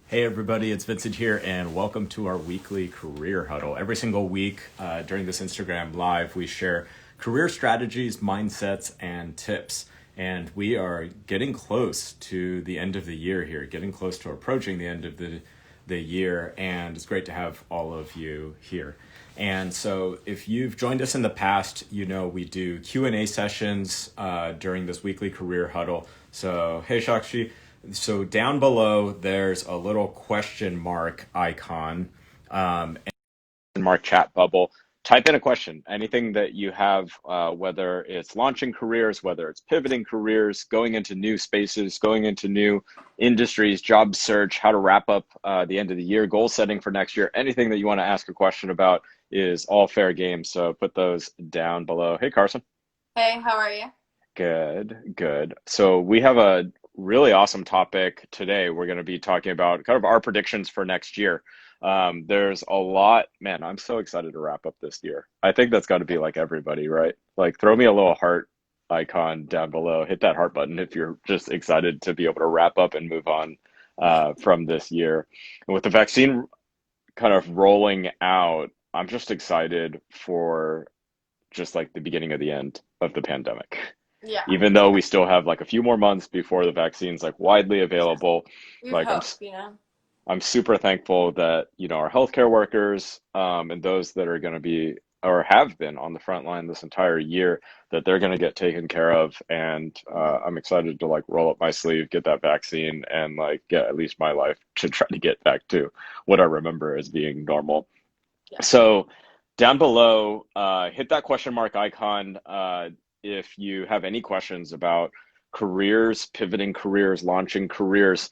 Hey everybody, it's Vincent here, and welcome to our weekly career huddle. Every single week during this Instagram live, we share career strategies, mindsets, and tips. And we are getting close to the end of the year here, getting close to approaching the end of the year, and it's great to have all of you here. And so if you've joined us in the past, you know we do Q&A sessions during this weekly career huddle. So, hey Shakshi. So down below, there's a little question mark icon, and mark chat bubble. Type in a question, anything that you have, whether it's launching careers, whether it's pivoting careers, going into new spaces, going into new industries, job search, how to wrap up the end of the year, goal setting for next year, anything that you want to ask a question about is all fair game. So put those down below. Hey, Carson. Hey, how are you? Good, good. So we have a really awesome topic today. We're going to be talking about kind of our predictions for next year. There's a lot, man, I'm so excited to wrap up this year. I think that's got to be like everybody, right? Like throw me a little heart icon down below. Hit that heart button if you're just excited to be able to wrap up and move on from this year. And with the vaccine kind of rolling out, I'm just excited for just like the beginning of the end of the pandemic. Yeah, Even though we still have like a few more months before the vaccine's like widely available, we would like hope. I'm super thankful that, our healthcare workers and those that are going to be or have been on the front line this entire year, that they're going to get taken care of. And I'm excited to like roll up my sleeve, get that vaccine, and like get at least my life to try to get back to what I remember as being normal. Yeah. So down below, hit that question mark icon if you have any questions about careers, pivoting careers, launching careers,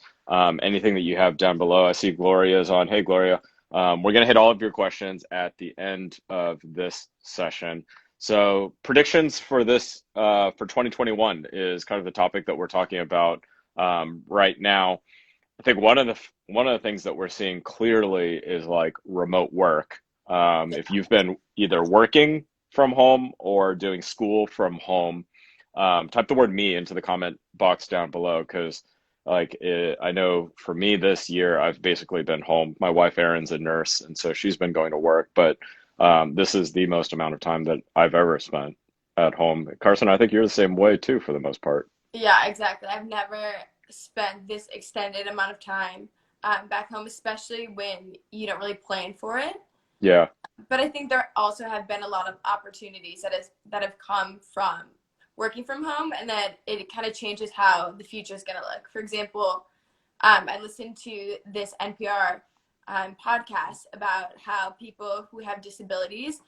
anything that you have down below. I see Gloria's on. Hey, Gloria. We're going to hit all of your questions at the end of this session. So predictions for this for 2021 is kind of the topic that we're talking about right now. I think one of the things that we're seeing clearly is like remote work. If you've been either working from home or doing school from home, type the word me into the comment box down below because I know for me this year I've basically been home. My wife Erin's a nurse, and so she's been going to work, but this is the most amount of time that I've ever spent at home. Carson, I think you're the same way too for the most part. Yeah, exactly. I've never spent this extended amount of time back home, especially when you don't really plan for it. Yeah. But I think there also have been a lot of opportunities that have come from working from home, and that it kind of changes how the future is going to look. For example, I listened to this NPR podcast about how people who have disabilities,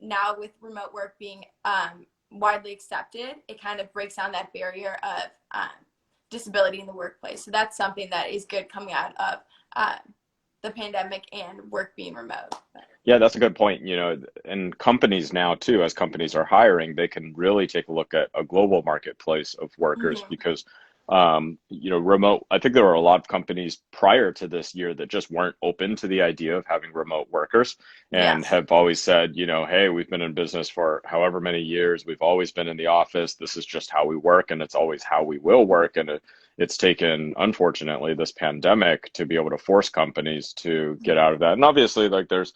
now with remote work being widely accepted, it kind of breaks down that barrier of disability in the workplace. So that's something that is good coming out of the pandemic and work being remote. Yeah, that's a good point. And companies now too, as companies are hiring, they can really take a look at a global marketplace of workers Mm-hmm. because, remote, I think there were a lot of companies prior to this year that just weren't open to the idea of having remote workers and Yes. have always said, hey, we've been in business for however many years. We've always been in the office. This is just how we work, and it's always how we will work. And it's taken, unfortunately, this pandemic to be able to force companies to get out of that. And obviously, like there's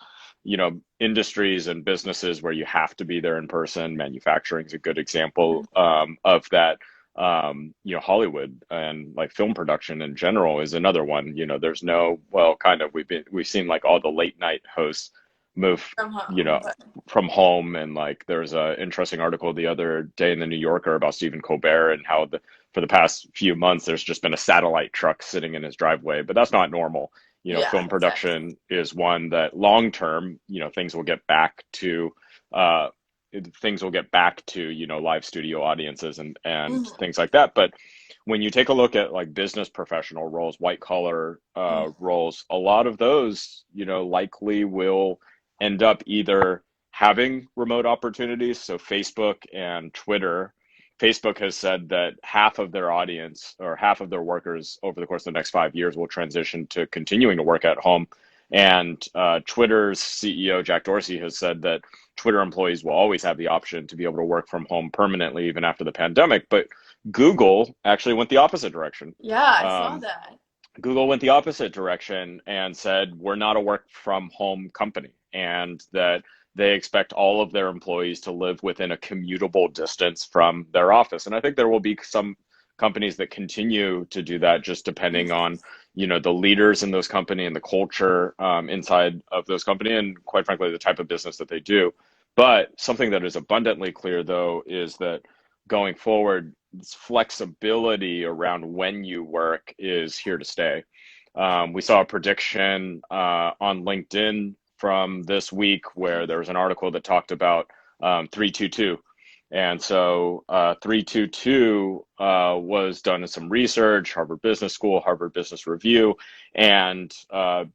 industries and businesses where you have to be there in person. Manufacturing is a good example of that. Hollywood and like film production in general is another one. There's no, well, kind of, we've seen like all the late night hosts move, From you home. know, from home. And like there's a interesting article the other day in the New Yorker about Stephen Colbert and how for the past few months there's just been a satellite truck sitting in his driveway, but that's not normal. Yeah, Film exactly. production is one that long term, things will get back to uh, live studio audiences and Mm-hmm. things like that. But when you take a look at like business professional roles, white collar roles, a lot of those, likely will end up either having remote opportunities. So Facebook and Twitter. Facebook has said that half of their audience or half of their workers over the course of the next 5 years will transition to continuing to work at home. And Twitter's CEO, Jack Dorsey, has said that Twitter employees will always have the option to be able to work from home permanently, even after the pandemic. But Google actually went the opposite direction. Yeah, I saw Um, that. Google went the opposite direction and said, we're not a work from home company, and that they expect all of their employees to live within a commutable distance from their office. And I think there will be some companies that continue to do that, just depending on, the leaders in those company and the culture inside of those company, and quite frankly, the type of business that they do. But something that is abundantly clear, though, is that going forward, flexibility around when you work is here to stay. We saw a prediction on LinkedIn from this week where there was an article that talked about 322. And so 322 was done in some research, Harvard Business School, Harvard Business Review. And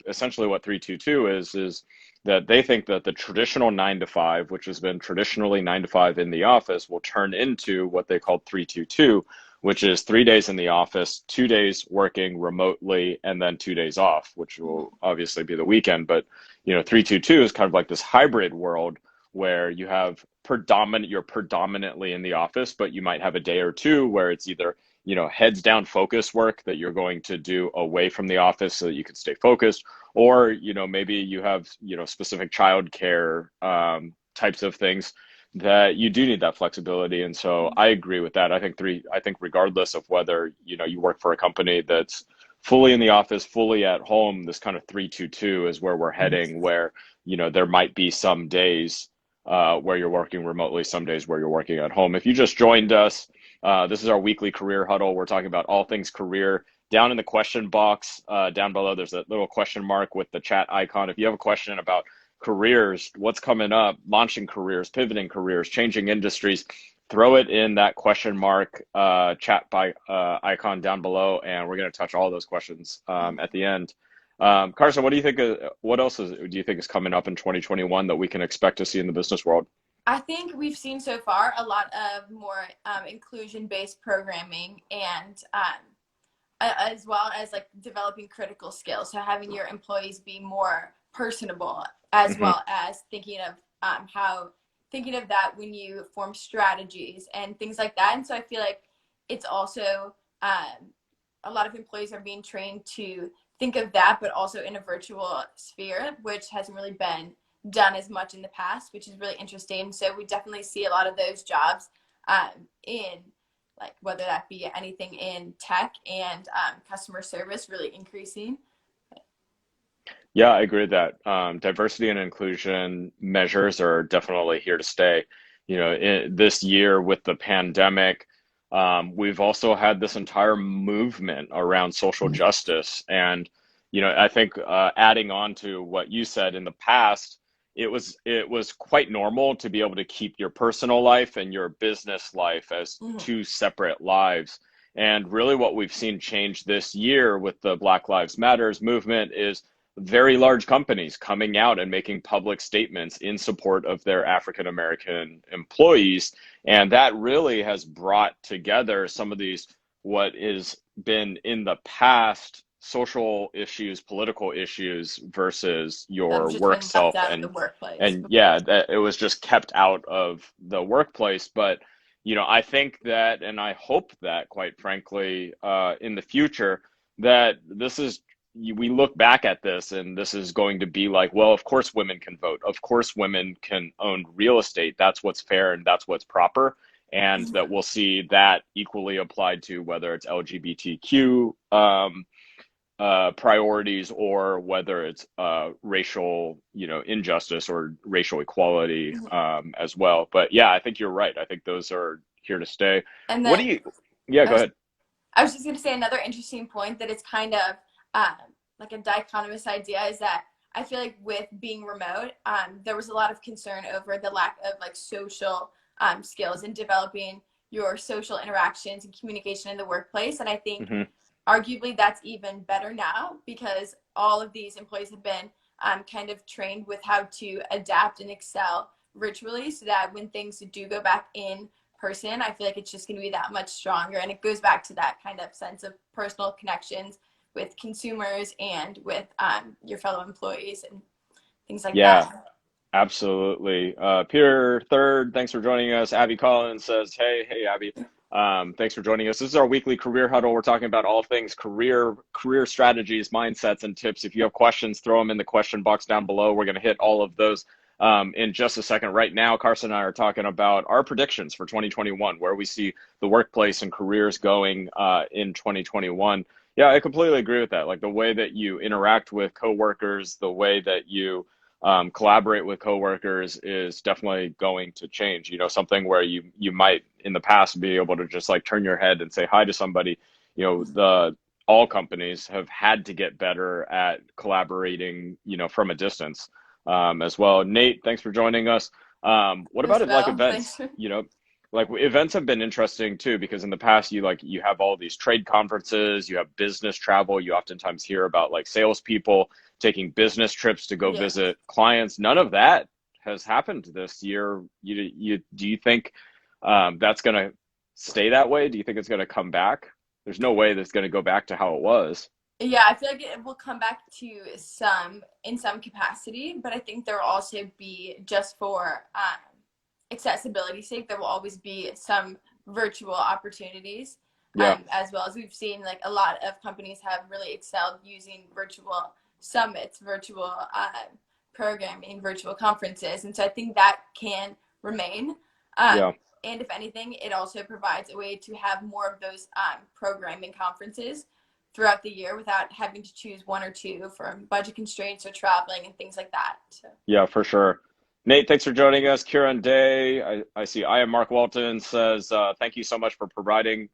essentially what 322 is that they think that the traditional 9 to 5, which has been traditionally 9 to 5 in the office, will turn into what they call 322, which is 3 days in the office, 2 days working remotely, and then 2 days off, which will obviously be the weekend. But 322 is kind of like this hybrid world where you're predominantly in the office, but you might have a day or two where it's either heads down focus work that you're going to do away from the office so that you can stay focused, or maybe you have specific childcare types of things that you do need that flexibility. And so I agree with that. I think regardless of whether you work for a company that's fully in the office, fully at home, this kind of 322 is where we're heading, where there might be some days where you're working remotely, some days where you're working at home. If you just joined us, this is our weekly career huddle. We're talking about all things career. Down in the question box, down below, there's a little question mark with the chat icon. If you have a question about careers, what's coming up, launching careers, pivoting careers, changing industries, throw it in that question mark chat by icon down below, and we're going to touch all those questions at the end. Carson, what do you think? What else do you think is coming up in 2021 that we can expect to see in the business world? I think we've seen so far a lot of more inclusion-based programming, and as well as like developing critical skills. So having your employees be more personable, as well as thinking of that when you form strategies and things like that. And so I feel like it's also a lot of employees are being trained to think of that, but also in a virtual sphere, which hasn't really been done as much in the past, which is really interesting. So we definitely see a lot of those jobs in, like, whether that be anything in tech and customer service, really increasing. Yeah, I agree with that. Diversity and inclusion measures are definitely here to stay. This year with the pandemic, we've also had this entire movement around social justice. And, I think adding on to what you said, in the past, it was quite normal to be able to keep your personal life and your business life as two separate lives. And really what we've seen change this year with the Black Lives Matters movement is very large companies coming out and making public statements in support of their African American employees. And that really has brought together some of these, what has been in the past, social issues, political issues versus your work self. And yeah, that it was just kept out of the workplace. But I think that, and I hope that, quite frankly, in the future, that we look back at this and this is going to be like, well, of course women can vote. Of course women can own real estate. That's what's fair and that's what's proper. And that we'll see that equally applied to whether it's LGBTQ priorities, or whether it's racial, injustice or racial equality as well. But yeah, I think you're right. I think those are here to stay. And What then do you? Yeah, go ahead. I was just going to say another interesting point that it's kind of like a dichotomous idea is that I feel like with being remote, there was a lot of concern over the lack of like social skills and developing your social interactions and communication in the workplace. And I think arguably that's even better now, because all of these employees have been kind of trained with how to adapt and excel virtually, so that when things do go back in person, I feel like it's just going to be that much stronger. And it goes back to that kind of sense of personal connections with consumers and with your fellow employees and things like that. Yeah, absolutely. Peter Third, thanks for joining us. Abby Collins says, hey, Abby. Thanks for joining us. This is our weekly career huddle. We're talking about all things career strategies, mindsets, and tips. If you have questions, throw them in the question box down below. We're going to hit all of those in just a second. Right now, Carson and I are talking about our predictions for 2021, where we see the workplace and careers going in 2021. Yeah, I completely agree with that. Like the way that you interact with coworkers, the way that you collaborate with coworkers is definitely going to change. Something where you might in the past be able to just like turn your head and say hi to somebody. All companies have had to get better at collaborating, from a distance as well. Nate, thanks for joining us. What about As it like well. events? Thanks. Like events have been interesting too, because in the past you have all these trade conferences, you have business travel, you oftentimes hear about like salespeople taking business trips to go Yeah. visit clients. None of that has happened this year. Do you think that's going to stay that way? Do you think it's going to come back? There's no way that's going to go back to how it was. Yeah, I feel like it will come back to in some capacity, but I think there will also be, just for accessibility sake, there will always be some virtual opportunities. Yeah, As well, as we've seen, like a lot of companies have really excelled using virtual summits, virtual programming, virtual conferences, and so I think that can remain. yeah. And if anything, it also provides a way to have more of those programming conferences throughout the year without having to choose one or two for budget constraints or traveling and things like that. So. Yeah, for sure. Nate, thanks for joining us. Kieran Day, I see I am Mark Walton says, thank you so much for providing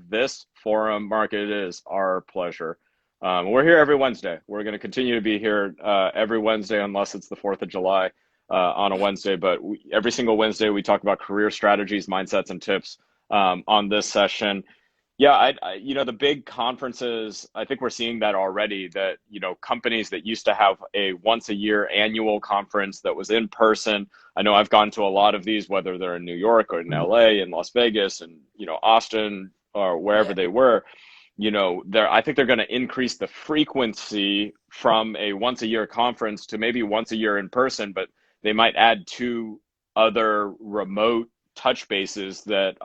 this forum. Mark, it is our pleasure. We're here every Wednesday. We're going to continue to be here every Wednesday, unless it's the 4th of July on a Wednesday. But every single Wednesday, we talk about career strategies, mindsets, and tips on this session. Yeah, the big conferences, I think we're seeing that already, that, companies that used to have a once a year annual conference that was in person. I know I've gone to a lot of these, whether they're in New York or in LA and Las Vegas and, Austin or wherever Yeah. they were, I think they're going to increase the frequency from a once a year conference to maybe once a year in person, but they might add two other remote touch bases that,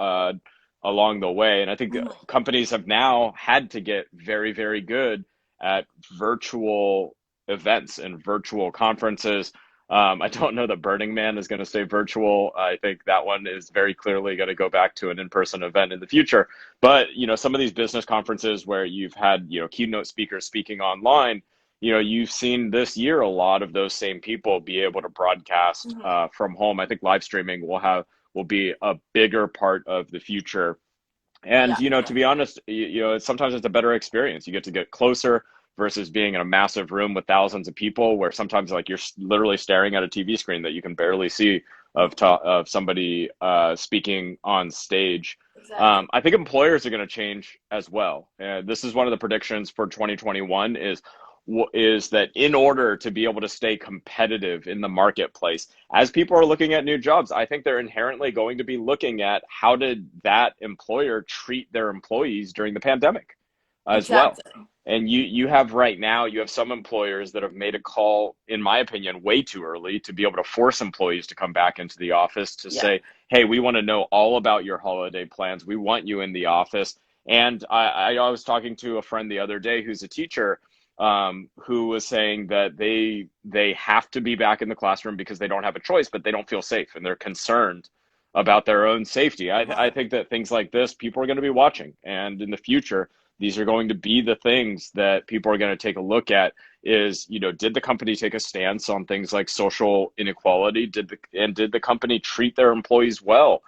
along the way. And I think Mm-hmm. companies have now had to get very, very good at virtual events and virtual conferences. I don't know that Burning Man is going to stay virtual. I think that one is very clearly going to go back to an in-person event in the future. But, some of these business conferences where you've had, keynote speakers speaking online, you've seen this year a lot of those same people be able to broadcast Mm-hmm. from home. I think live streaming will be a bigger part of the future. And, Yeah. to be honest, sometimes it's a better experience. You get to get closer versus being in a massive room with thousands of people, where sometimes like you're literally staring at a TV screen that you can barely see of somebody speaking on stage. Exactly. I think employers are going to change as well. This is one of the predictions for 2021 is that in order to be able to stay competitive in the marketplace, as people are looking at new jobs, I think they're inherently going to be looking at how did that employer treat their employees during the pandemic as well. Exactly. And you have right now, you have some employers that have made a call, in my opinion, way too early to be able to force employees to come back into the office to Yeah. say, hey, we want to know all about your holiday plans. We want you in the office. And I was talking to a friend the other day who's a teacher, who was saying that they have to be back in the classroom because they don't have a choice, but they don't feel safe and they're concerned about their own safety. I think that things like this, people are going to be watching, and in the future, these are going to be the things that people are going to take a look at. Is, did the company take a stance on things like social inequality? Did the company treat their employees well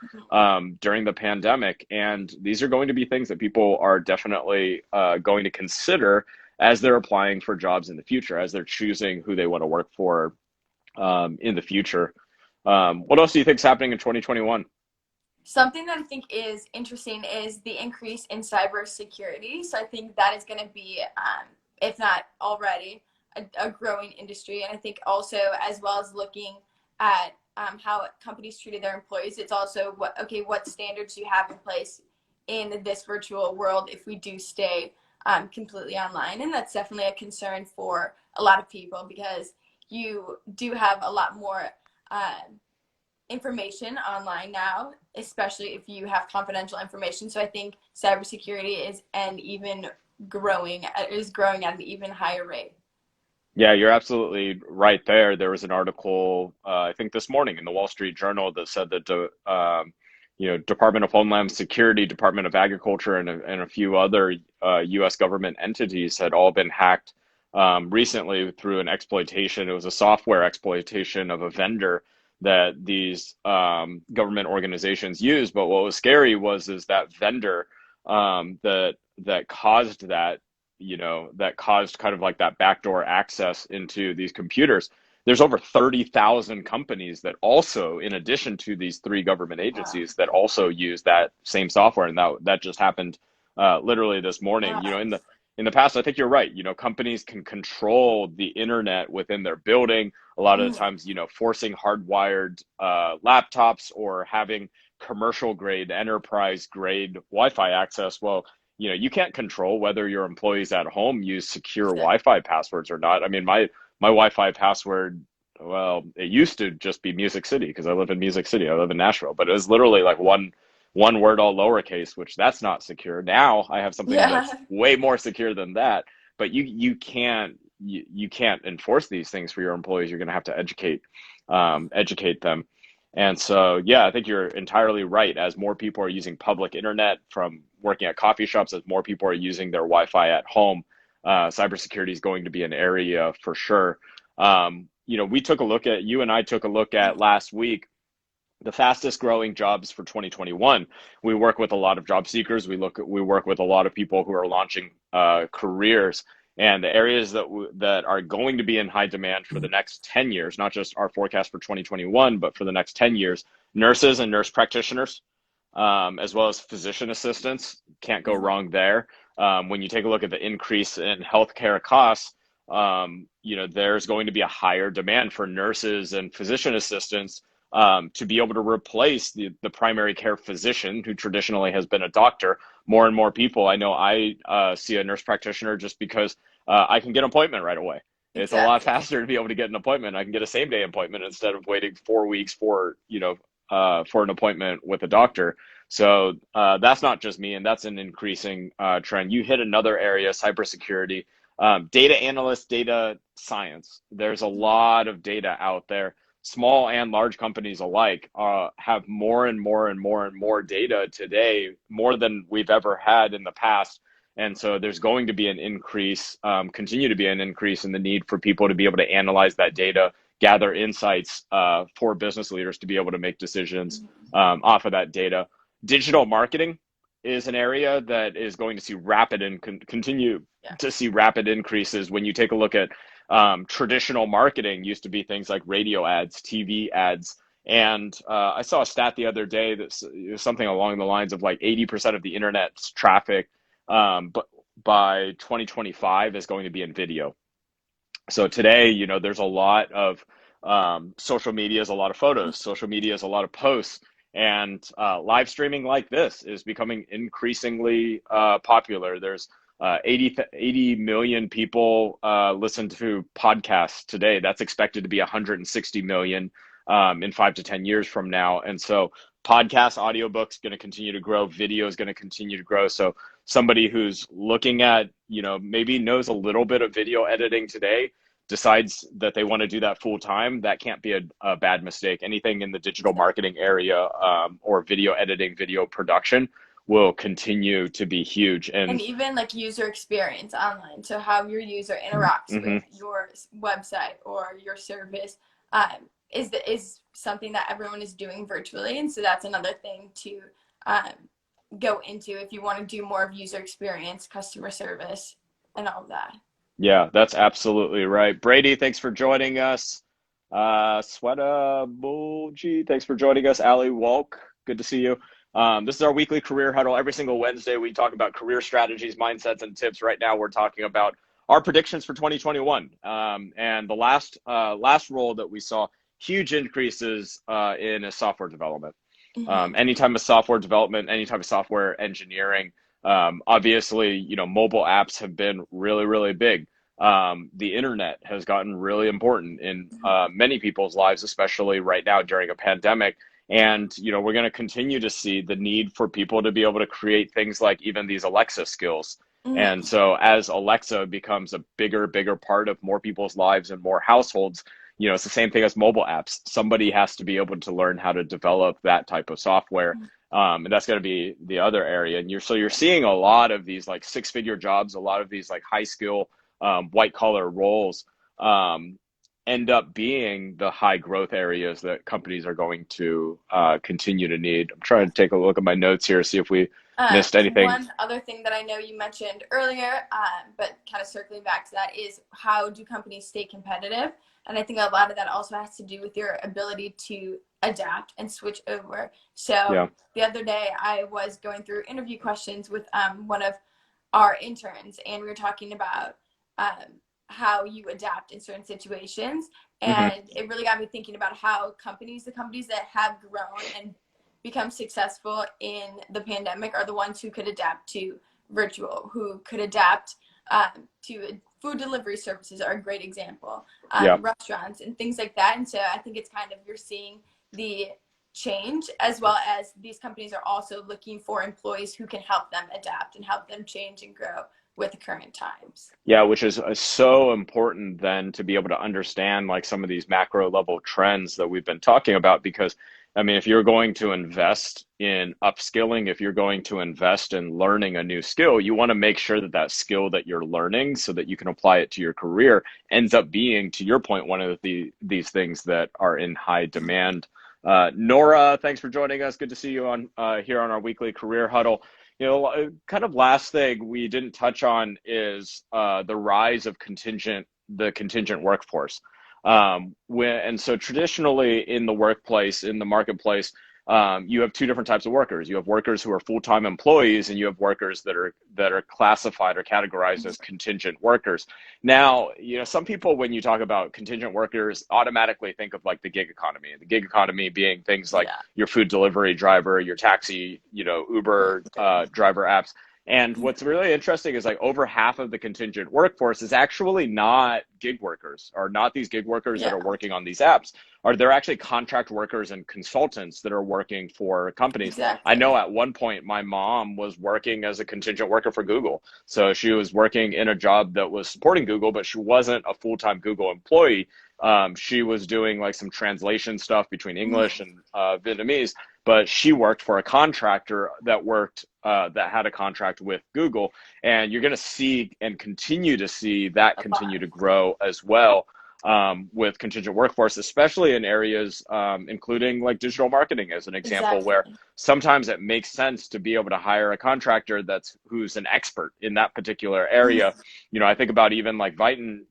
during the pandemic? And these are going to be things that people are definitely going to consider as they're applying for jobs in the future, as they're choosing who they want to work for in the future. What else do you think is happening in 2021? Something that I think is interesting is the increase in cybersecurity. So I think that is going to be, if not already, a growing industry. And I think also, as well as looking at how companies treated their employees, it's also what standards do you have in place in this virtual world if we do stay completely online. And that's definitely a concern for a lot of people, because you do have a lot more information online now especially if you have confidential information. So I think cybersecurity is growing at an even higher rate. Yeah, you're absolutely right there. There was an article, I think this morning in the Wall Street Journal that said that Department of Homeland Security, Department of Agriculture, and a few other U.S. government entities had all been hacked recently through an exploitation. It was a software exploitation of a vendor that these government organizations use. But what was scary is that vendor that caused that that caused kind of like that backdoor access into these computers. There's over 30,000 companies that also, in addition to these three government Wow. agencies, that also use that same software. And that just happened literally this morning. Wow. In the past, I think you're right. Companies can control the internet within their building. A lot of the Mhm. times, forcing hardwired laptops or having commercial grade, enterprise grade Wi-Fi access. Well, you can't control whether your employees at home use secure Wi-Fi passwords or not. I mean, my Wi-Fi password, well, it used to just be Music City because I live in Music City. I live in Nashville, but it was literally like one word all lowercase, which that's not secure. Now I have something Yeah. that's way more secure than that. But you can't enforce these things for your employees. You're going to have to educate them. And so, yeah, I think you're entirely right. As more people are using public internet from working at coffee shops, as more people are using their Wi-Fi at home, cybersecurity is going to be an area for sure. You and I took a look at last week the fastest growing jobs for 2021. We work with a lot of job seekers. We work with a lot of people who are launching careers, and the areas that are going to be in high demand for the next 10 years, not just our forecast for 2021, but for the next 10 years, nurses and nurse practitioners, as well as physician assistants. Can't go wrong there. When you take a look at the increase in healthcare costs, there's going to be a higher demand for nurses and physician assistants to be able to replace the primary care physician who traditionally has been a doctor. More and more people, I know I see a nurse practitioner just because I can get an appointment right away. It's a lot Exactly. faster to be able to get an appointment. I can get a same day appointment instead of waiting 4 weeks for an appointment with a doctor. So that's not just me, and that's an increasing trend. You hit another area, cybersecurity, data analyst, data science. There's a lot of data out there. Small and large companies alike have more and more and more and more data today, more than we've ever had in the past. And so there's going to be an increase, continue to be an increase in the need for people to be able to analyze that data, gather insights for business leaders to be able to make decisions off of that data. Digital marketing is an area that is going to see rapid and continue Yeah. to see rapid increases. When you take a look at traditional marketing, used to be things like radio ads, TV ads. And I saw a stat the other day that something along the lines of like 80% of the internet's traffic, but by 2025 is going to be in video. So today, there's a lot of social media is a lot of photos, social media is a lot of posts, and live streaming like this is becoming increasingly popular. There's 80 million people listen to podcasts today. That's expected to be 160 million in 5 to 10 years from now. And so podcasts, audiobooks going to continue to grow, video is going to continue to grow. So somebody who's looking at, maybe knows a little bit of video editing today, decides that they want to do that full time, that can't be a bad mistake. Anything in the digital marketing area or video editing, video production will continue to be huge. And And even like user experience online. So how your user interacts with mhm, your website or your service is something that everyone is doing virtually. And so that's another thing to um, go into if you want to do more of user experience, customer service, and all of that. yeah, that's absolutely right. Brady, thanks for joining us. Sweta Bulgi, thanks for joining us. Ali Walk, good to see you. This is our weekly career huddle. Every single Wednesday, we talk about career strategies, mindsets, and tips. Right now, we're talking about our predictions for 2021. And the last role that we saw huge increases in is software development. Mm-hmm. Anytime of software development, any type of software engineering. Obviously, mobile apps have been really, really big. The internet has gotten really important in many people's lives, especially right now during a pandemic. And, we're going to continue to see the need for people to be able to create things like even these Alexa skills. And Mhm. so as Alexa becomes a bigger part of more people's lives and more households, it's the same thing as mobile apps. Somebody has to be able to learn how to develop that type of software. And that's going to be the other area. And you're seeing a lot of these like six-figure jobs, a lot of these like high skill, white collar roles end up being the high growth areas that companies are going to continue to need. I'm trying to take a look at my notes here, see if we missed anything. One other thing that I know you mentioned earlier, but kind of circling back to that, is how do companies stay competitive? And I think a lot of that also has to do with your ability to adapt and switch over. So Yeah. the other day, I was going through interview questions with one of our interns, and we were talking about how you adapt in certain situations. Hmm. And it really got me thinking about how the companies that have grown and become successful in the pandemic are the ones who could adapt to virtual, who could adapt to food delivery services are a great example, Yeah. restaurants and things like that. And so I think it's kind of, you're seeing the change, as well as these companies are also looking for employees who can help them adapt and help them change and grow with the current times. Yeah, which is so important then to be able to understand like some of these macro level trends that we've been talking about. Because, I mean, if you're going to invest in upskilling, if you're going to invest in learning a new skill, you want to make sure that that skill that you're learning so that you can apply it to your career ends up being, to your point, one of these things that are in high demand. Nora, thanks for joining us. Good to see you on here on our weekly career huddle. Kind of last thing we didn't touch on is the rise of the contingent workforce. And so traditionally in the workplace, in the marketplace, you have two different types of workers. You have workers who are full-time employees, and you have workers that are classified or categorized as contingent workers. Now, some people, when you talk about contingent workers, automatically think of like the gig economy. The gig economy being things like Yeah. your food delivery driver, your taxi, Uber driver apps. And what's really interesting is like over half of the contingent workforce is actually not gig workers, or not these gig workers that Yeah. are working on these apps. Are they're actually contract workers and consultants that are working for companies. I Exactly. know at one point my mom was working as a contingent worker for Google. So she was working in a job that was supporting Google, but she wasn't a full-time Google employee. She was doing like some translation stuff between English and Vietnamese, but she worked for a contractor that had a contract with Google. And you're going to see and continue to see that A continue lot. to grow as well, with contingent workforce, especially in areas including like digital marketing as an example, Exactly. where sometimes it makes sense to be able to hire a contractor who's an expert in that particular area. I think about even like Vyten.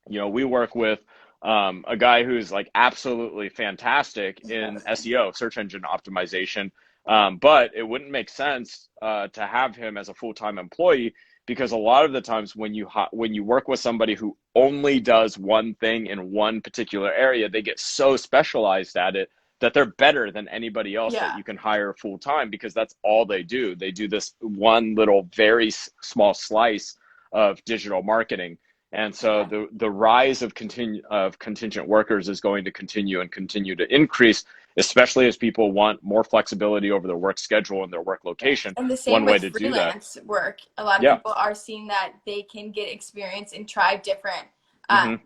We work with a guy who's like absolutely fantastic in SEO, search engine optimization. But it wouldn't make sense to have him as a full-time employee, because a lot of the times when you work with somebody who only does one thing in one particular area, they get so specialized at it that they're better than anybody else that Yeah. you can hire full time, because that's all they do. They do this one little very small slice of digital marketing. And so Yeah. the rise of contingent workers is going to continue to increase, especially as people want more flexibility over their work schedule and their work Yes. location. And the same One way with to do that. freelance work. A lot of Yeah. people are seeing that they can get experience and try Hmm. um,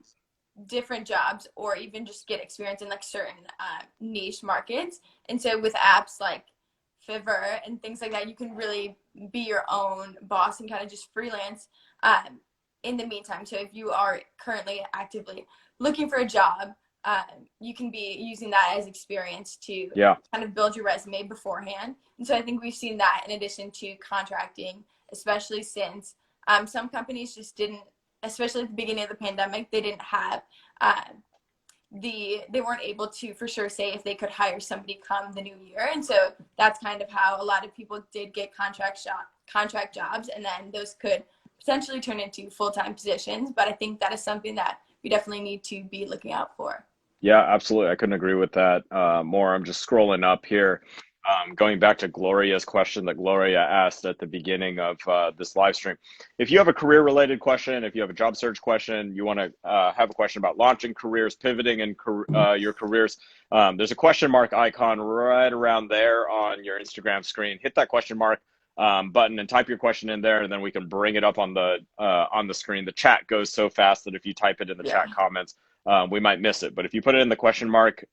different jobs, or even just get experience in like certain niche markets. And so with apps like Fiverr and things like that, you can really be your own boss and kind of just freelance in the meantime. So if you are currently actively looking for a job, you can be using that as experience to Yeah. kind of build your resume beforehand. And so I think we've seen that in addition to contracting, especially since some companies just didn't, especially at the beginning of the pandemic, they didn't have uh, they weren't able to for sure say if they could hire somebody come the new year. And so that's kind of how a lot of people did get contract jobs, and then those could potentially turn into full-time positions. But I think that is something that we definitely need to be looking out for. Yeah, absolutely. I couldn't agree with that more. I'm just scrolling up here. Going back to Gloria's question that Gloria asked at the beginning of this live stream. If you have a career related question, if you have a job search question, you want to have a question about launching careers, pivoting in your careers, there's a question mark icon right around there on your Instagram screen. Hit that question mark button and type your question in there, and then we can bring it up on the screen. The chat goes so fast that if you type it in the chat comments, we might miss it. But if you put it in the question mark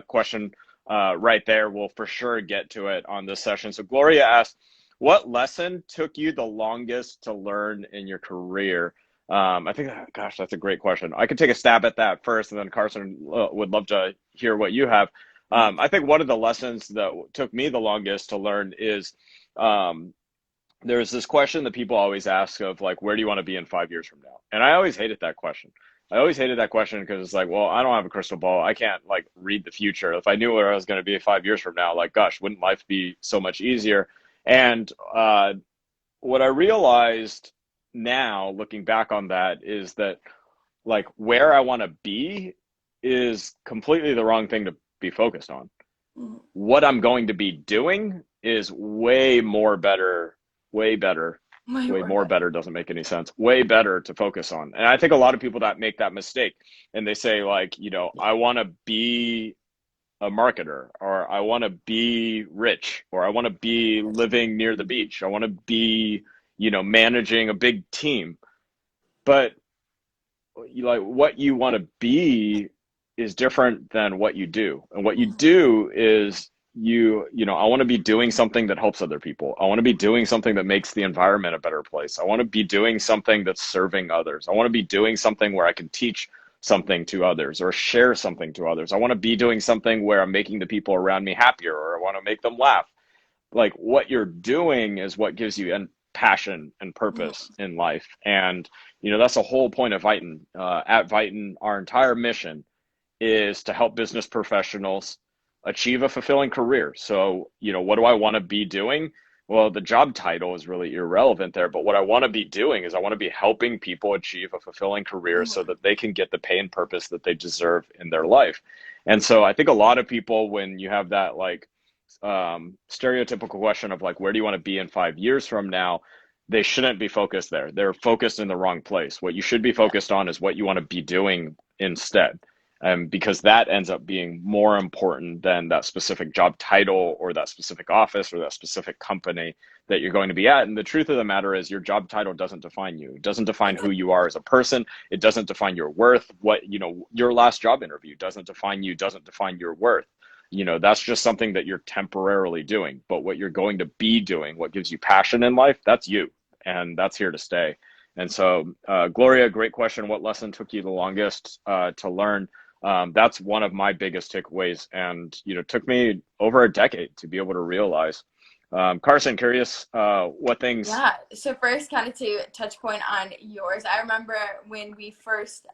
question right there, we'll for sure get to it on this session. So Gloria asked, what lesson took you the longest to learn in your career? I think, gosh, that's a great question. I could take a stab at that first, and then Carson would love to hear what you have. I think one of the lessons that took me the longest to learn is there's this question that people always ask of like, where do you want to be in 5 years from now? And I always hated that question. I always hated that question because it's like, well, I don't have a crystal ball. I can't like read the future. If I knew where I was going to be 5 years from now, like, gosh, wouldn't life be so much easier? And what I realized now, looking back on that, is that like where I want to be is completely the wrong thing to be focused on. What I'm going to be doing is way more better, way better. Way more better doesn't make any sense. Way better to focus on. And I think a lot of people that make that mistake and they say like, you know, I want to be a marketer, or I want to be rich, or I want to be living near the beach. I want to be, you know, managing a big team. But you like what you want to be is different than what you do. And what you do is you know, I want to be doing something that helps other people. I want to be doing something that makes the environment a better place. I want to be doing something that's serving others. I want to be doing something where I can teach something to others or share something to others. I want to be doing something where I'm making the people around me happier, or I want to make them laugh. Like what you're doing is what gives you passion and purpose in life. And, you know, that's the whole point of Vyten. At Vyten, our entire mission is to help business professionals achieve a fulfilling career. So, you know, what do I want to be doing? Well, the job title is really irrelevant there, but what I want to be doing is I want to be helping people achieve a fulfilling career so that they can get the pay and purpose that they deserve in their life. And so I think a lot of people, when you have that like stereotypical question of like, where do you want to be in 5 years from now? They shouldn't be focused there. They're focused in the wrong place. What you should be focused on is what you want to be doing instead. Because that ends up being more important than that specific job title or that specific office or that specific company that you're going to be at. And the truth of the matter is your job title doesn't define you. It doesn't define who you are as a person. It doesn't define your worth. What, you know, your last job interview doesn't define you, doesn't define your worth. You know, that's just something that you're temporarily doing. But what you're going to be doing, what gives you passion in life, that's you. And that's here to stay. And so, Gloria, great question. What lesson took you the longest to learn? That's one of my biggest takeaways, and you know, took me over a decade to be able to realize. Carson, curious what things. Yeah. So first, kind of to touch point on yours, I remember when we first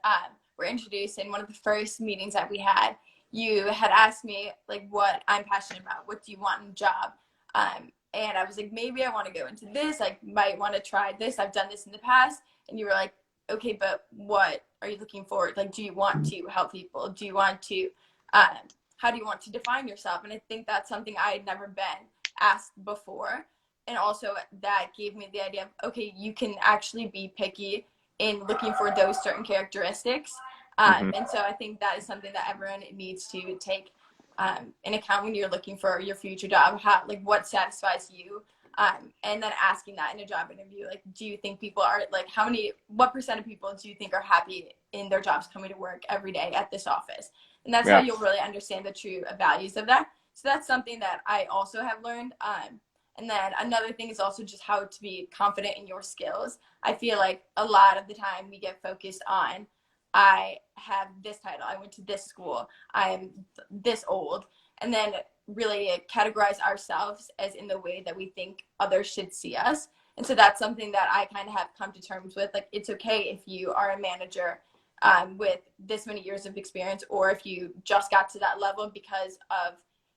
were introduced in one of the first meetings that we had. You had asked me like what I'm passionate about. What do you want in a job? And I was like, maybe I want to go into this. I might want to try this. I've done this in the past. And you were like, okay, but what are you looking for? Like, do you want to help people? Do you want to, how do you want to define yourself? And I think that's something I had never been asked before. And also that gave me the idea of, okay, you can actually be picky in looking for those certain characteristics. And so I think that is something that everyone needs to take in account when you're looking for your future job. How, like, what satisfies you? And then asking that in a job interview, like, do you think people are like, what percent of people do you think are happy in their jobs coming to work every day at this office? And that's how you'll really understand the true values of that. So that's something that I also have learned. And then another thing is also just how to be confident in your skills. I feel like a lot of the time we get focused on, I have this title, I went to this school, I'm this old, and then really categorize ourselves as in the way that we think others should see us. And so that's something that I kind of have come to terms with. Like, it's okay if you are a manager with this many years of experience, or if you just got to that level because of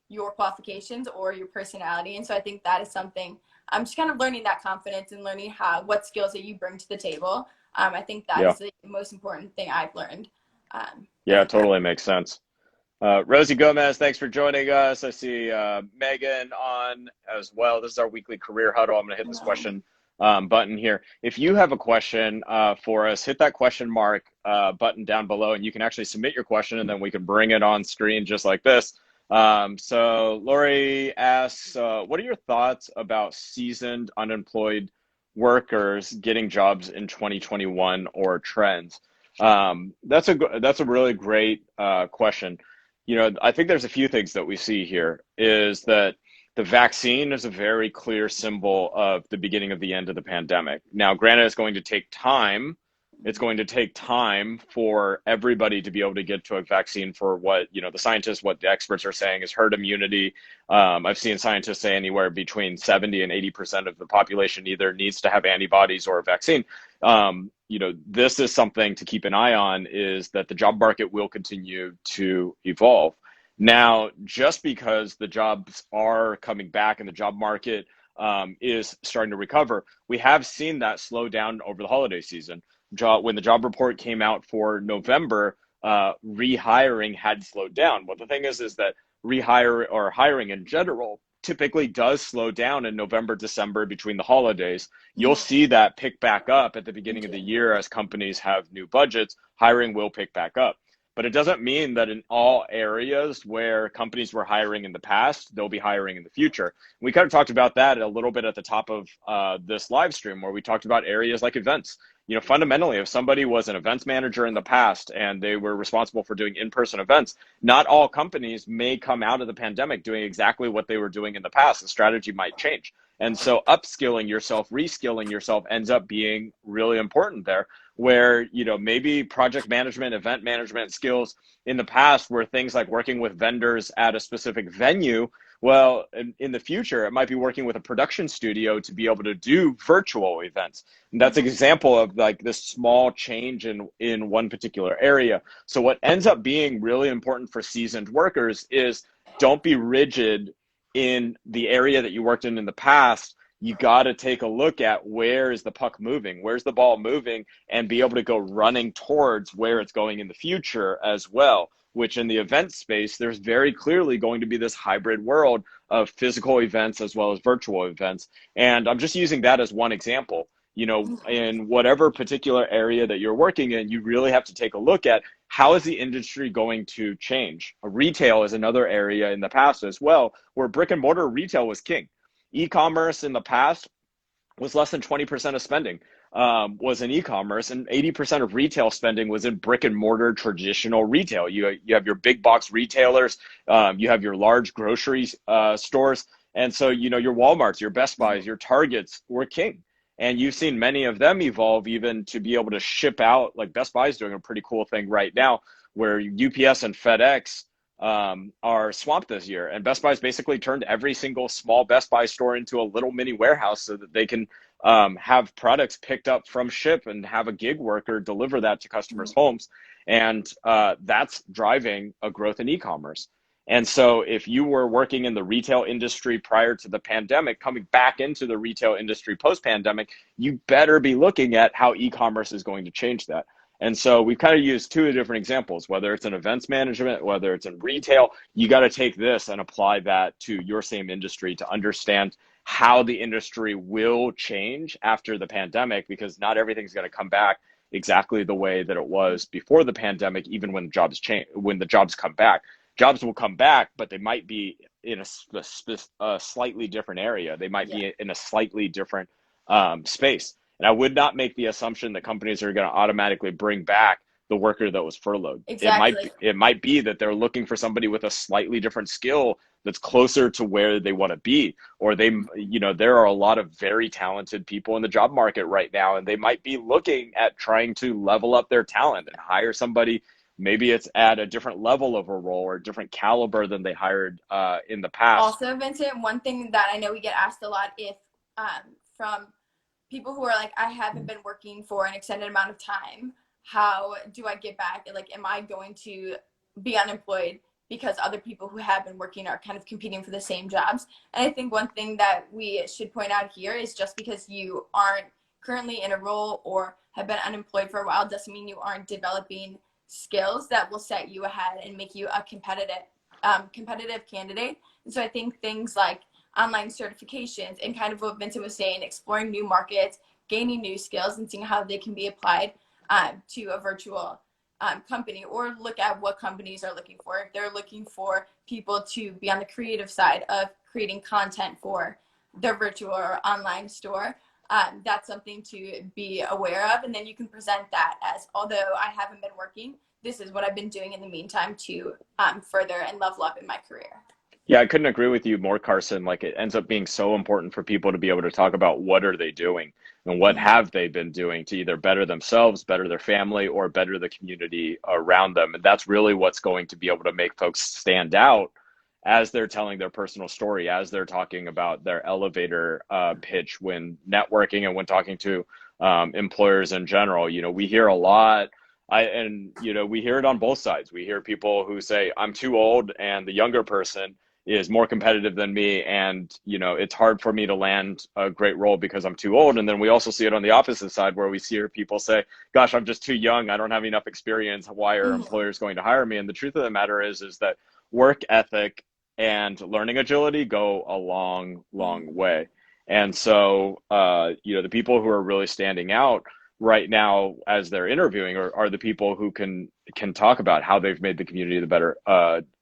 your qualifications or your personality. And so I think that is something I'm just kind of learning, that confidence, and learning what skills that you bring to the table. I think that is the most important thing I've learned. Yeah, it totally makes sense. Rosie Gomez, thanks for joining us. I see Megan on as well. This is our weekly career huddle. I'm going to hit this question button here. If you have a question for us, hit that question mark button down below, and you can actually submit your question, and then we can bring it on screen just like this. So Lori asks, what are your thoughts about seasoned unemployed workers getting jobs in 2021 or trends? That's a really great question. I think there's a few things that we see here is that the vaccine is a very clear symbol of the beginning of the end of the pandemic. Now, granted, it's going to take time. It's going to take time for everybody to be able to get to a vaccine for what, the scientists, what the experts are saying is herd immunity. I've seen scientists say anywhere between 70 and 80% of the population either needs to have antibodies or a vaccine. This is something to keep an eye on, is that the job market will continue to evolve. Now, just because the jobs are coming back and the job market is starting to recover, we have seen that slow down over the holiday season. When the job report came out for November, rehiring had slowed down. But the thing is that rehire or hiring in general typically does slow down in November, December between the holidays. You'll see that pick back up at the beginning of the year as companies have new budgets. Hiring will pick back up. But it doesn't mean that in all areas where companies were hiring in the past, they'll be hiring in the future. We kind of talked about that a little bit at the top of this live stream, where we talked about areas like events. Fundamentally, if somebody was an events manager in the past and they were responsible for doing in-person events, not all companies may come out of the pandemic doing exactly what they were doing in the past. The strategy might change. And so upskilling yourself, reskilling yourself ends up being really important there, where, maybe project management, event management skills in the past were things like working with vendors at a specific venue. Well, in the future, it might be working with a production studio to be able to do virtual events. And that's an example of like this small change in one particular area. So what ends up being really important for seasoned workers is don't be rigid in the area that you worked in the past. You got to take a look at where is the puck moving, where's the ball moving, and be able to go running towards where it's going in the future as well, which in the event space, there's very clearly going to be this hybrid world of physical events as well as virtual events. And I'm just using that as one example. In whatever particular area that you're working in, you really have to take a look at how is the industry going to change. Retail is another area in the past as well, where brick and mortar retail was king. E-commerce in the past was less than 20% of spending was in e-commerce, and 80% of retail spending was in brick and mortar traditional retail. You have your big box retailers, you have your large grocery stores, and so your Walmarts, your Best Buys, your Targets were king. And you've seen many of them evolve even to be able to ship out. Like Best Buy is doing a pretty cool thing right now, where UPS and FedEx are swamped this year, and Best Buy's basically turned every single small Best Buy store into a little mini warehouse so that they can have products picked up from ship and have a gig worker deliver that to customers' homes. And that's driving a growth in e-commerce. And so if you were working in the retail industry prior to the pandemic, coming back into the retail industry post-pandemic, you better be looking at how e-commerce is going to change that. And so we've kind of used two different examples, whether it's in events management, whether it's in retail. You got to take this and apply that to your same industry to understand how the industry will change after the pandemic, because not everything's going to come back exactly the way that it was before the pandemic, even when jobs change, when the jobs come back. Jobs will come back, but they might be in a slightly different area. They might be in a slightly different space. And I would not make the assumption that companies are going to automatically bring back the worker that was furloughed. Exactly. It might be that they're looking for somebody with a slightly different skill that's closer to where they want to be. Or there are a lot of very talented people in the job market right now, and they might be looking at trying to level up their talent and hire somebody. Maybe it's at a different level of a role or a different caliber than they hired in the past. Also, Vincent, one thing that I know we get asked a lot from people who are like, I haven't been working for an extended amount of time. How do I get back? Like, am I going to be unemployed because other people who have been working are kind of competing for the same jobs? And I think one thing that we should point out here is just because you aren't currently in a role or have been unemployed for a while doesn't mean you aren't developing skills that will set you ahead and make you a competitive candidate. And so I think things like online certifications and kind of what Vincent was saying, exploring new markets, gaining new skills, and seeing how they can be applied to a virtual company, or look at what companies are looking for. If they're looking for people to be on the creative side of creating content for their virtual or online store, that's something to be aware of. And then you can present that as, although I haven't been working, this is what I've been doing in the meantime to further and level up in my career. Yeah, I couldn't agree with you more, Carson. Like it ends up being so important for people to be able to talk about what are they doing and what Mm-hmm. have they been doing to either better themselves, better their family, or better the community around them. And that's really what's going to be able to make folks stand out as they're telling their personal story, as they're talking about their elevator pitch when networking and when talking to employers in general. You know, we hear a lot. We hear it on both sides. We hear people who say, I'm too old, and the younger person is more competitive than me, and it's hard for me to land a great role because I'm too old. And then we also see it on the opposite side, where we see people say, gosh, I'm just too young, I don't have enough experience, why are Mm-hmm. employers going to hire me? And the truth of the matter is that work ethic and learning agility go a long way. And so the people who are really standing out right now as they're interviewing are the people who can talk about how they've made the community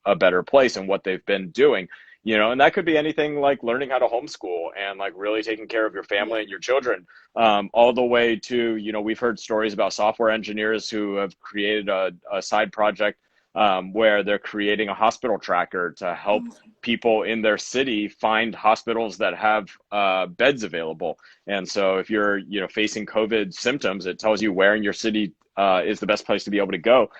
a better place and what they've been doing. And that could be anything like learning how to homeschool and like really taking care of your Yeah. family and your children, all the way to, we've heard stories about software engineers who have created a side project where they're creating a hospital tracker to help Mm-hmm. people in their city find hospitals that have beds available. And so if you're, facing COVID symptoms, it tells you where in your city is the best place to be able to go.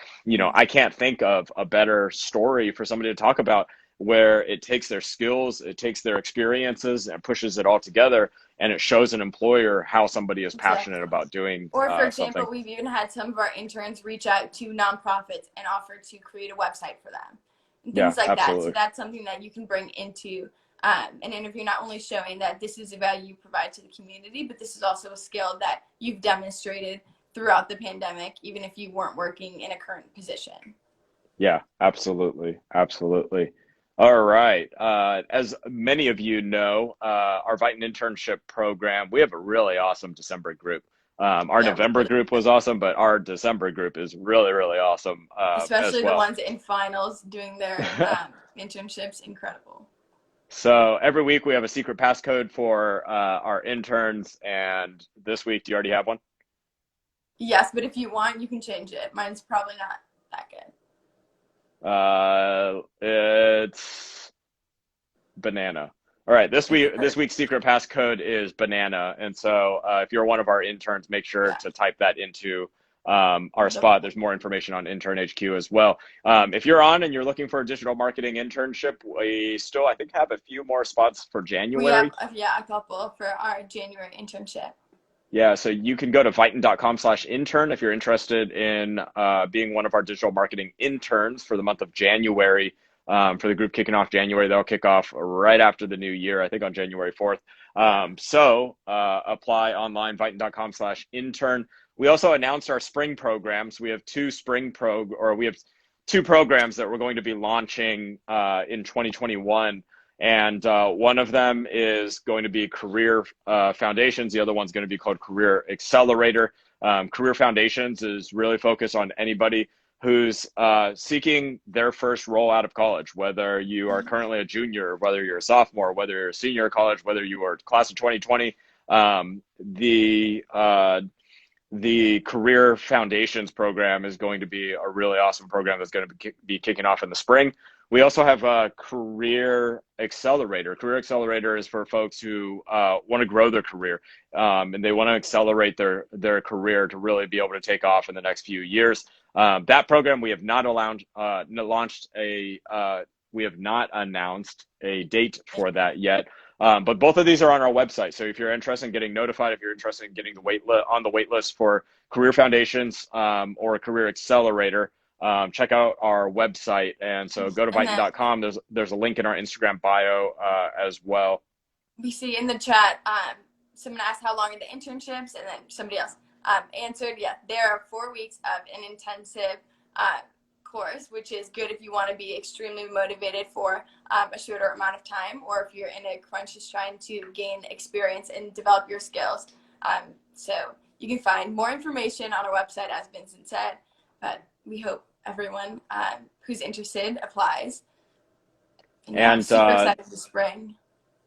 I can't think of a better story for somebody to talk about, where it takes their skills, it takes their experiences, and pushes it all together, and it shows an employer how somebody is passionate Exactly. about doing Or for something. example, we've even had some of our interns reach out to nonprofits and offer to create a website for them and Yeah, things like that. So absolutely. that's something that you can bring into an interview, not only showing that this is a value you provide to the community, but this is also a skill that you've demonstrated throughout the pandemic, even if you weren't working in a current position. Yeah, absolutely. Absolutely. All right. As many of you know, our Vyten internship program, we have a really awesome December group. Our Yeah, we November really, group was awesome, but our December group is really, really awesome as especially the well. ones in finals doing their internships, incredible. So every week we have a secret passcode for our interns. And this week, do you already have one? Yes, but if you want, you can change it. Mine's probably not that good. It's banana. All right, Okay, this perfect. week's secret passcode is banana, and so if you're one of our interns, make sure Yeah. to type that into our The spot. There's more information on Intern HQ as well. If you're on and you're looking for a digital marketing internship, we still, I think, have a few more spots for We have January. yeah, a couple for our January internship. Yeah, so you can go to vyten.com/intern if you're interested in being one of our digital marketing interns for the month of January. For the group kicking off January, they'll kick off right after the new year, I think on January 4th. Yeah. So apply online, vyten.com/intern. We also announced our spring programs. We have we have two programs that we're going to be launching in 2021. And one of them is going to be Career Foundations. The other one's going to be called Career Accelerator. Career Foundations is really focused on anybody who's seeking their first role out of college, whether you are Mhm. currently a junior, whether you're a sophomore, whether you're a senior in college, whether you are class of 2020. The Career Foundations program is going to be a really awesome program that's going to be kicking off in the spring. We also have a Career Accelerator. Career Accelerator is for folks who want to grow their career, and they want to accelerate their career to really be able to take off in the next few years. That program we have not we have not announced a date for that yet. But both of these are on our website. So if you're interested in getting notified, if you're interested in getting on the wait list for Career Foundations or a Career Accelerator, check out our website. And so go to And then Vyten.com. There's a link in our Instagram bio as well. we see in the chat, someone asked how long are the internships, and then somebody else answered, yeah, there are 4 weeks of an intensive course, which is good if you want to be extremely motivated for a shorter amount of time, or if you're in a crunch just trying to gain experience and develop your skills. So you can find more information on our website, as Vincent said, but we hope everyone who's interested applies. And yeah, I'm super excited for spring.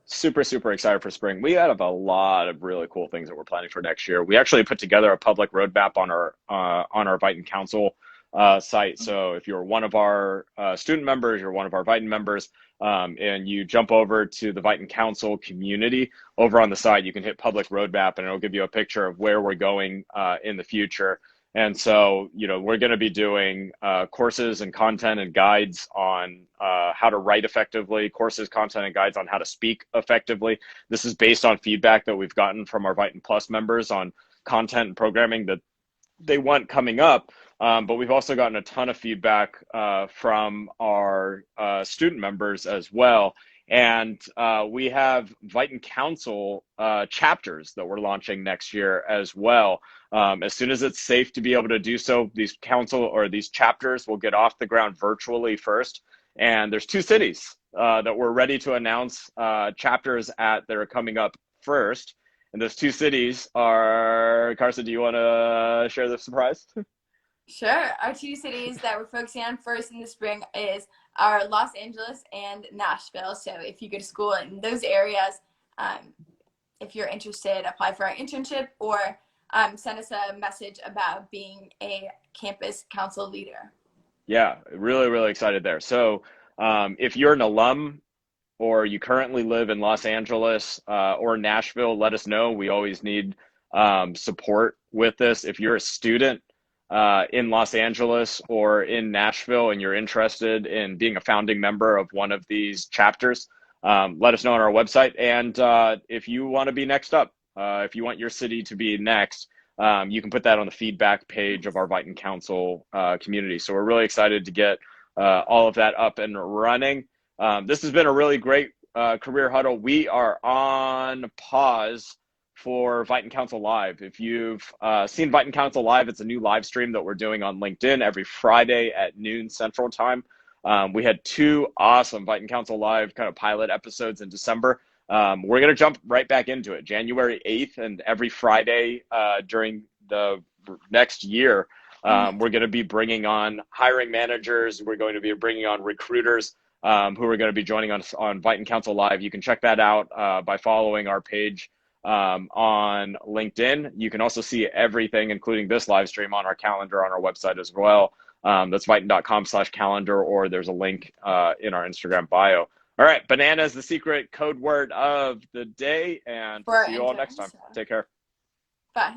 Super excited for spring. We have a lot of really cool things that we're planning for next year. We actually put together a public roadmap on our Vyten Council site. So if you're one of our student members, you're one of our Vyten members, and you jump over to the Vyten Council community, over on the side, you can hit public roadmap and it'll give you a picture of where we're going in the future. And so, we're going to be doing courses and content and guides on how to write effectively, courses, content, and guides on how to speak effectively. This is based on feedback that we've gotten from our Vyten Plus members on content and programming that they want coming up. But we've also gotten a ton of feedback from our student members as well. And we have Vyten Council chapters that we're launching next year as well. As soon as it's safe to be able to do so, these chapters will get off the ground virtually first. And there's 2 cities that we're ready to announce chapters at that are coming up first. And those 2 cities are, Carson, do you want to share the surprise? Sure. Our 2 cities that we're focusing on first in the spring is our Los Angeles and Nashville. So if you go to school in those areas, if you're interested, apply for our internship or send us a message about being a campus council leader. Yeah, really excited there. So if you're an alum or you currently live in Los Angeles or Nashville, let us know. We always need support with this. If you're a student in Los Angeles or in Nashville and you're interested in being a founding member of one of these chapters, let us know on our website. And if you want to be next up, if you want your city to be next, you can put that on the feedback page of our Vyten Council community. So we're really excited to get all of that up and running. This has been a really great career huddle. We are on pause for Vyten Council Live. If you've seen Vyten Council Live, it's a new live stream that we're doing on LinkedIn every Friday at noon Central Time. We had 2 awesome Vyten Council Live kind of pilot episodes in December. We're going to jump right back into it, January 8th, and every Friday during the next year, we're going to be bringing on hiring managers. We're going to be bringing on recruiters who are going to be joining us on Vyten Council Live. You can check that out by following our page on LinkedIn. You can also see everything, including this live stream, on our calendar on our website as well. That's vyten.com/calendar, or there's a link in our Instagram bio. All right, banana is the secret code word of the day, and we'll see you all next time. Take care. Bye.